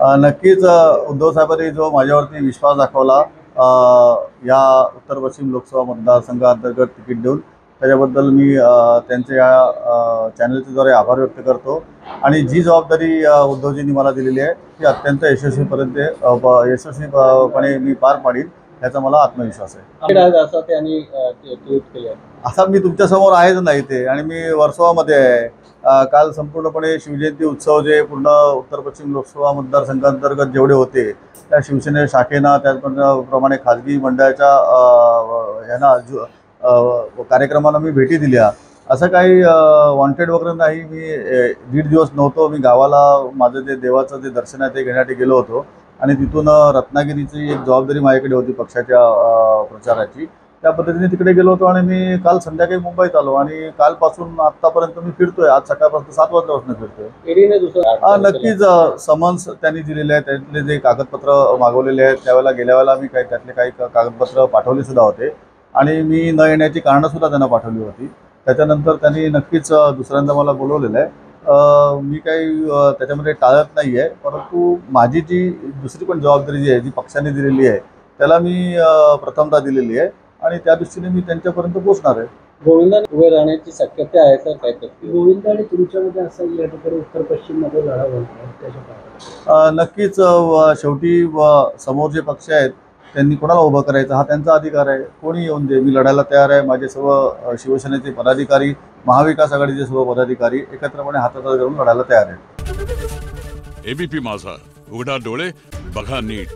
नक्कीच उद्धव साहेबांनी जो माझ्यावरती विश्वास दाखवला या उत्तर पश्चिम लोकसभा मतदारसंघाअंतर्गत तिकीट देऊन त्याच्याबद्दल मी त्यांचे या चॅनलच्याद्वारे आभार व्यक्त करतो आणि जी जबाबदारी उद्धवजींनी मला दिलेली आहे ती अत्यंत यशस्वीपणे मी पार पाडीन याचा मला आत्मविश्वास आहे। असा मी तुमच्यासमोर आहेच नाही ते आणि मी वर्सोवामध्ये आहे। काल संपूर्णपणे शिवजयंती उत्सव जे पूर्ण उत्तर पश्चिम लोकसभा मतदारसंघांतर्गत जेवढे होते त्या शिवसेने शाखेनं त्याचप्रमाणे खाजगी मंडळाच्या यांना कार्यक्रमांना मी भेटी दिल्या। असं काही वॉन्टेड वगैरे नाही। मी 1.5 दिवस नव्हतो, मी गावाला माझं जे देवाचं जे दर्शन आहे ते घेण्यासाठी गेलो होतो आणि तिथून रत्नागिरीची एक जबाबदारी माझ्याकडे होती पक्षाच्या प्रचाराची, त्या पद्धतीने तिकडे गेलो होतो आणि मी काल संध्याकाळी मुंबईत आलो आणि कालपासून आत्तापर्यंत मी फिरतोय। आज सकाळपासून 7 वाजल्यापासून फिरतोय। नक्कीच समन्स त्यांनी दिलेले आहे, त्यातले जे कागदपत्र मागवलेले आहेत त्यावेळेला गेल्या वेळेला मी त्यातले काही कागदपत्र पाठवले सुद्धा होते आणि मी न येण्याची कारणंसुद्धा त्यांना पाठवली होती। त्याच्यानंतर त्यांनी नक्कीच दुसऱ्यांदा मला बोलवलेलं आहे। मी काही त्याच्यामध्ये टाळत नाही आहे, परंतु माझी जी दुसरी पण जबाबदारी जी आहे जी पक्षाने दिलेली आहे त्याला मी प्रथमता दिलेली आहे आणि त्या दृष्टीने मी त्यांच्यापर्यंत पोहोचणार आहे। गोविंदा उभे राहण्याची शक्यता आहे सर, काय करते गोविंद आणि तुमच्यामध्ये असं या ठिकाणी उत्तर पश्चिम मध्ये लढा बनतो नक्कीच शेवटी समोर जे पक्ष आहेत त्यांनी कोणाला उभं करायचं हा त्यांचा अधिकार आहे। कोणी येऊन दे, मी लढायला तयार आहे। माझे सर्व शिवसेनेचे पदाधिकारी, महाविकास आघाडीचे सर्व पदाधिकारी एकत्रपणे हातात धरून लढायला तयार आहेत। एबीपी माझा, उघडा डोळे बघा नीट।